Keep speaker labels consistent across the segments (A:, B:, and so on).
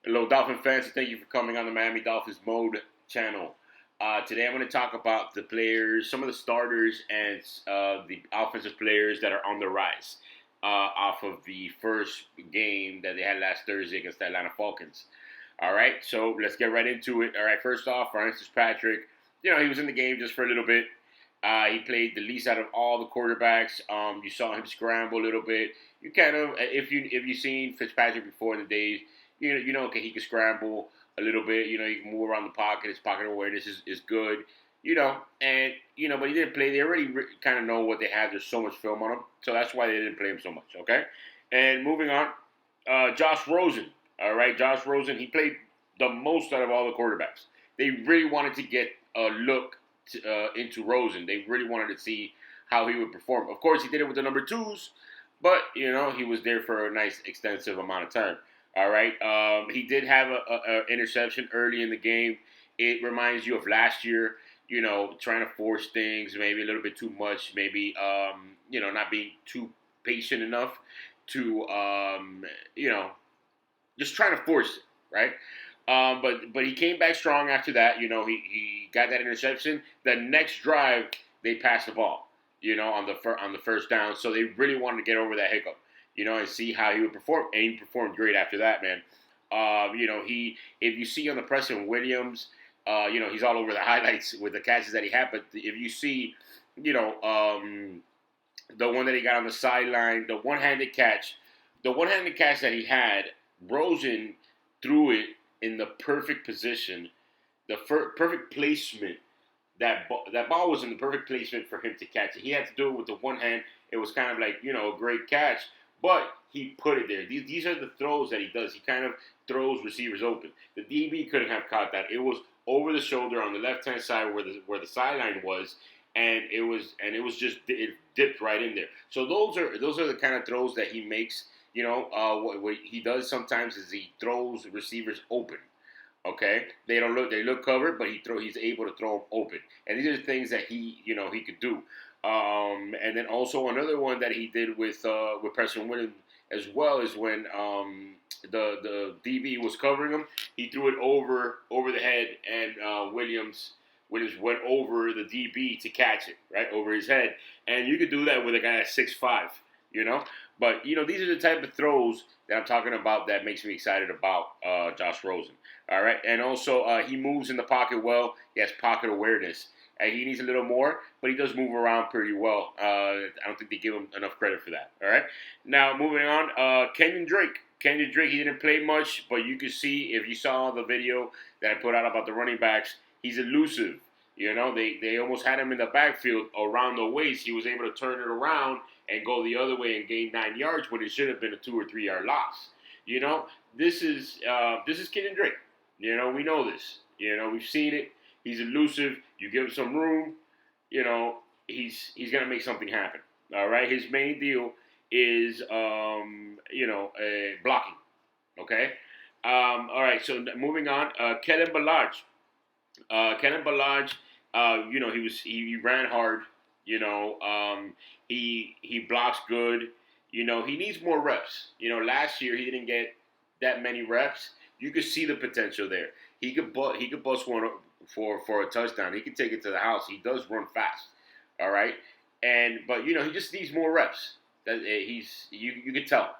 A: Hello, Dolphin fans. Thank you for coming on the Miami Dolphins Mode channel. Today, I'm going to talk about the players, some of the starters, and the offensive players that are on the rise off of the first game that they had last Thursday against the Atlanta Falcons. All right, so let's get right into it. All right, first off, Ryan Fitzpatrick. He was in the game just for a little bit. He played the least out of all the quarterbacks. You saw him scramble a little bit. You kind of, if you've seen Fitzpatrick before in the days, okay, he can scramble a little bit. He can move around the pocket. His pocket awareness is good. But he didn't play. They already kind of know what they have. There's so much film on him, so that's why they didn't play him so much. Okay, and moving on, Josh Rosen. All right, Josh Rosen. He played the most out of all the quarterbacks. They really wanted to get a look into Rosen. They really wanted to see how he would perform. Of course, he did it with the number twos, but he was there for a nice extensive amount of time. All right. He did have a interception early in the game. It reminds you of last year, trying to force things, maybe a little bit too much, maybe, not being too patient enough to, just trying to force it, right? But he came back strong after that. He got that interception. The next drive, they passed the ball, on the first down. So they really wanted to get over that hiccup, and see how he would perform. And he performed great after that, man. If you see on the Preston Williams, he's all over the highlights with the catches that he had. But if you see, the one that he got on the sideline, the one-handed catch that he had, Rosen threw it in the perfect position, the perfect placement. That ball was in the perfect placement for him to catch it. He had to do it with the one hand. It was kind of like, a great catch, but he put it there. These are the throws that he does. He kind of throws receivers open. The DB couldn't have caught that. It was over the shoulder on the left-hand side where the sideline was, and it dipped right in there. So those are the kind of throws that he makes. What he does sometimes is he throws receivers open. Okay, they look covered, but he's able to throw them open, and these are the things that he could do. And then also another one that he did with Preston Williams as well is when the DB was covering him, he threw it over the head, and Williams went over the DB to catch it right over his head, and you could do that with a guy at 6'5", But these are the type of throws that I'm talking about that makes me excited about Josh Rosen. All right, and also he moves in the pocket well. He has pocket awareness. He needs a little more, but he does move around pretty well. I don't think they give him enough credit for that. All right, now moving on, Kenyan Drake. Kenyan Drake, he didn't play much, but you could see if you saw the video that I put out about the running backs, he's elusive. They almost had him in the backfield around the waist. He was able to turn it around and go the other way and gain 9 yards when it should have been a 2 or 3 yard loss. This is Kenyan Drake. We know this. We've seen it. He's elusive. You give him some room, he's gonna make something happen. All right. His main deal is blocking. Okay. All right. So moving on, Kalen Ballage. Kalen Ballage, he ran hard. He blocks good. He needs more reps. Last year he didn't get that many reps. You could see the potential there. He could bust one for a touchdown. He could take it to the house. He does run fast. All right, but he just needs more reps. That you could tell,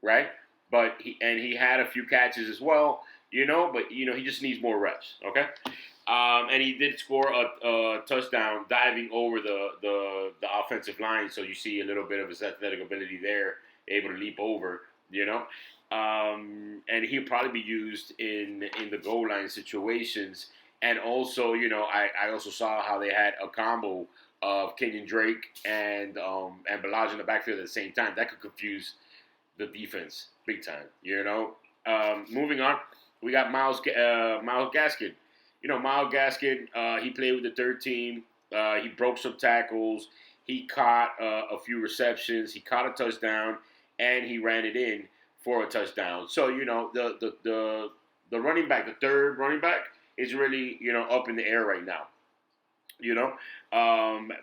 A: right? But he had a few catches as well. But he just needs more reps. Okay. And he did score a touchdown diving over the offensive line, so you see a little bit of his athletic ability there, able to leap over, and he'll probably be used in the goal line situations. And also, I also saw how they had a combo of Kenyan Drake and Ballage in the backfield at the same time. That could confuse the defense big time, Moving on, we got Myles Gaskin. Myles Gaskin, he played with the third team. He broke some tackles. He caught a few receptions. He caught a touchdown, and he ran it in for a touchdown. So, the running back, the third running back, is really, up in the air right now.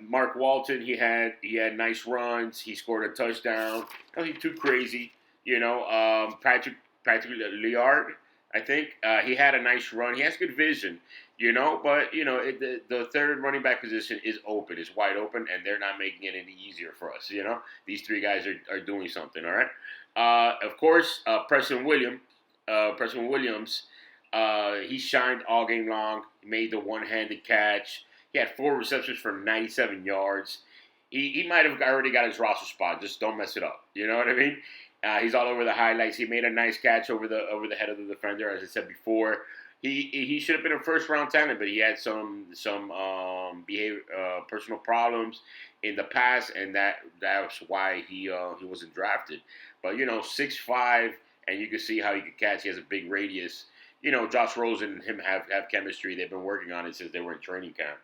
A: Mark Walton, he had nice runs. He scored a touchdown. Nothing too crazy. Patrick Laird, I think he had a nice run. He has good vision, but the third running back position is open, is wide open, and they're not making it any easier for us. These three guys are doing something. All right. Of course, Preston Williams, he shined all game long. He made the one-handed catch. He had 4 receptions for 97 yards. He might have already got his roster spot. Just don't mess it up. You know what I mean? He's all over the highlights. He made a nice catch over the head of the defender, as I said before. He should have been a first-round talent, but he had some behavior, personal problems in the past, and that's why he wasn't drafted. But 6'5", and you can see how he could catch. He has a big radius. Josh Rosen and him have chemistry. They've been working on it since they were in training camp.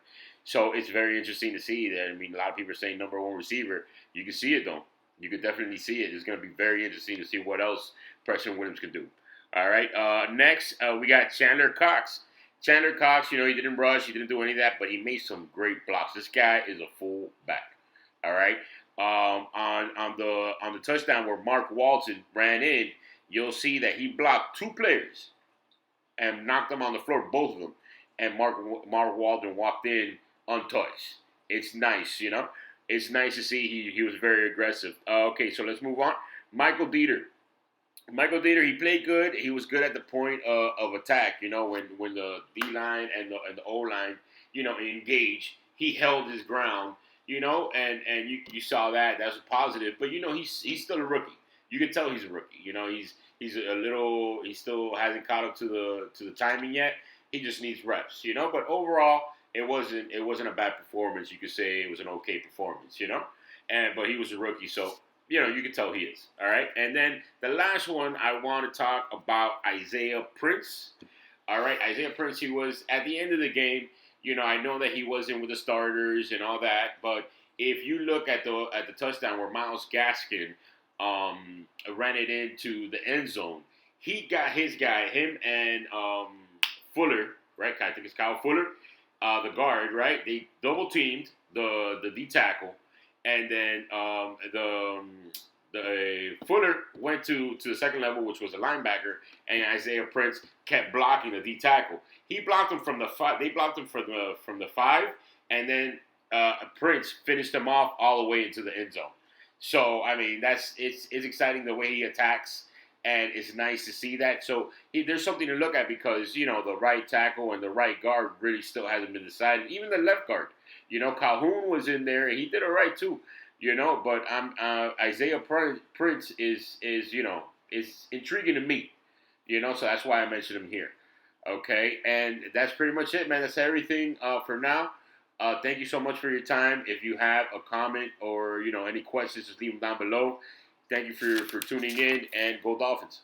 A: So it's very interesting to see that. I mean, a lot of people are saying number 1 receiver. You can see it, though. You could definitely see it. It's going to be very interesting to see what else Preston Williams can do. All right. Next, we got Chandler Cox. Chandler Cox, he didn't rush. He didn't do any of that, but he made some great blocks. This guy is a full back. All right. On the touchdown where Mark Walton ran in, you'll see that he blocked 2 players and knocked them on the floor, both of them. And Mark Walton walked in untouched. It's nice, It's nice to see he was very aggressive. Okay, so let's move on. Michael Deiter, he played good. He was good at the point of attack. When the D line and the O line, engaged, he held his ground. And you saw that. That's positive. But he's still a rookie. You can tell he's a rookie. He still hasn't caught up to the timing yet. He just needs reps. But overall, it wasn't a bad performance. You could say it was an okay performance. But he was a rookie, so you can tell he is. All right. And then the last one I want to talk about, Isaiah Prince. All right, Isaiah Prince. He was at the end of the game. I know that he wasn't with the starters and all that, but if you look at the touchdown where Myles Gaskin ran it into the end zone, he got his guy, him and Fuller, right? I think it's Kyle Fuller, the guard, right? They double teamed the D tackle, and then the Fuller went to the second level, which was a linebacker, and Isaiah Prince kept blocking the D tackle. He blocked him from the 5. They blocked him from the 5, and then Prince finished him off all the way into the end zone. So I mean, it's exciting the way he attacks, and it's nice to see that. So there's something to look at because the right tackle and the right guard really still hasn't been decided. Even the left guard, Calhoun was in there and he did all right too. But Isaiah Prince is intriguing to me. So that's why I mentioned him here. Okay, and that's pretty much it, man. That's everything for now. Thank you so much for your time. If you have a comment or any questions, just leave them down below. Thank you for tuning in, and go Dolphins.